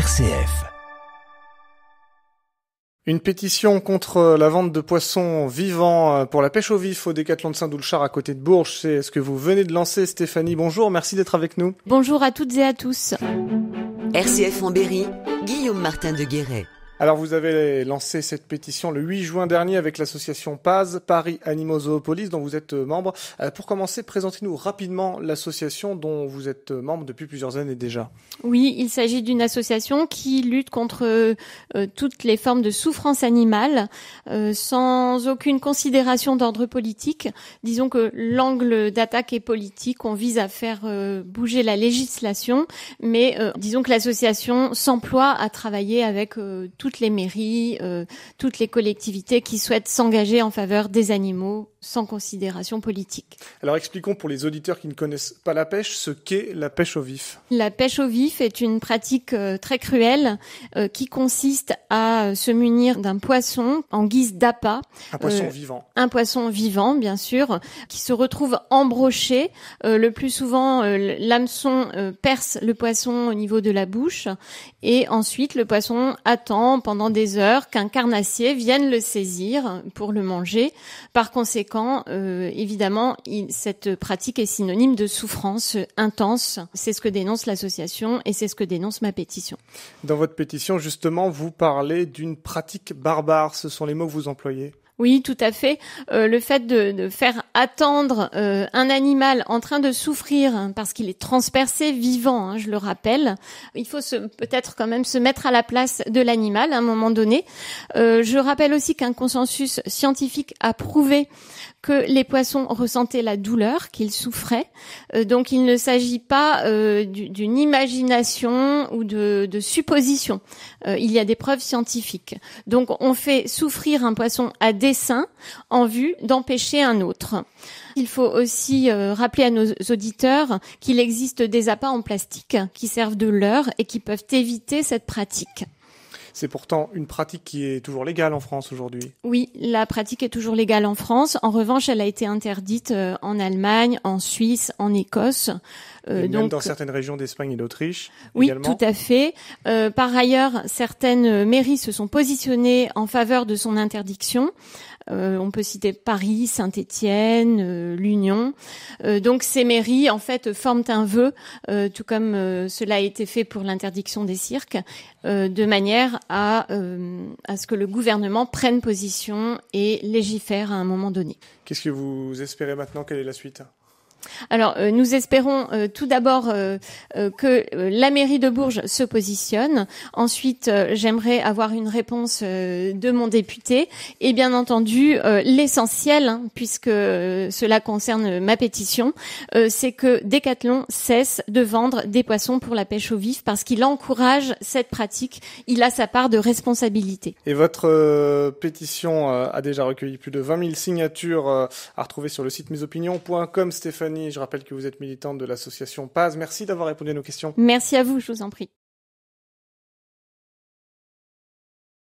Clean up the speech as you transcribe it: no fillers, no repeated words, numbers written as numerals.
RCF. Une pétition contre la vente de poissons vivants pour la pêche au vif au Décathlon de Saint-Doulchard à côté de Bourges. C'est ce que vous venez de lancer, Stéphanie. Bonjour, merci d'être avec nous. Bonjour à toutes et à tous. RCF en Berry, Guillaume Martin de Guéret. Alors vous avez lancé cette pétition le 8 juin dernier avec l'association PAZ, Paris Animaux Zoopolis, dont vous êtes membre. Pour commencer, présentez-nous rapidement l'association dont vous êtes membre depuis plusieurs années déjà. Oui, il s'agit d'une association qui lutte contre toutes les formes de souffrance animale, sans aucune considération d'ordre politique. Disons que l'angle d'attaque est politique, on vise à faire bouger la législation, mais disons que l'association s'emploie à travailler avec toutes les mairies, toutes les collectivités qui souhaitent s'engager en faveur des animaux sans considération politique. Alors expliquons pour les auditeurs qui ne connaissent pas la pêche ce qu'est la pêche au vif. La pêche au vif est une pratique très cruelle qui consiste à se munir d'un poisson en guise d'appât. Un poisson vivant. Un poisson vivant, bien sûr, qui se retrouve embroché. Le plus souvent, l'hameçon perce le poisson au niveau de la bouche et ensuite le poisson attend pendant des heures qu'un carnassier vienne le saisir pour le manger. Par conséquent, évidemment, cette pratique est synonyme de souffrance intense. C'est ce que dénonce l'association et c'est ce que dénonce ma pétition. Dans votre pétition, justement, vous parlez d'une pratique barbare. Ce sont les mots que vous employez. Oui, tout à fait. Le fait de faire attendre un animal en train de souffrir parce qu'il est transpercé vivant, je le rappelle, il faut peut-être quand même se mettre à la place de l'animal à un moment donné. Je rappelle aussi qu'un consensus scientifique a prouvé que les poissons ressentaient la douleur, qu'ils souffraient. Donc il ne s'agit pas d'une imagination ou de supposition. Il y a des preuves scientifiques. Donc on fait souffrir un poisson à dessein en vue d'empêcher un autre. Il faut aussi rappeler à nos auditeurs qu'il existe des appâts en plastique qui servent de leurre et qui peuvent éviter cette pratique. C'est pourtant une pratique qui est toujours légale en France aujourd'hui. Oui, la pratique est toujours légale en France. En revanche, elle a été interdite en Allemagne, en Suisse, en Écosse. Et même dans certaines régions d'Espagne et d'Autriche. Oui, également. Tout à fait. Par ailleurs, certaines mairies se sont positionnées en faveur de son interdiction. On peut citer Paris, Saint-Étienne, l'Union. Donc ces mairies, en fait, forment un vœu, tout comme cela a été fait pour l'interdiction des cirques, de manière à ce que le gouvernement prenne position et légifère à un moment donné. Qu'est-ce que vous espérez maintenant? Quelle est la suite? Alors, nous espérons tout d'abord que la mairie de Bourges se positionne. Ensuite, j'aimerais avoir une réponse de mon député. Et bien entendu, l'essentiel, puisque cela concerne ma pétition, c'est que Décathlon cesse de vendre des poissons pour la pêche au vif parce qu'il encourage cette pratique. Il a sa part de responsabilité. Et votre pétition a déjà recueilli plus de 20 000 signatures à retrouver sur le site mesopinions.com. Stéphanie, je rappelle que vous êtes militante de l'association PAZ. Merci d'avoir répondu à nos questions. Merci à vous, je vous en prie.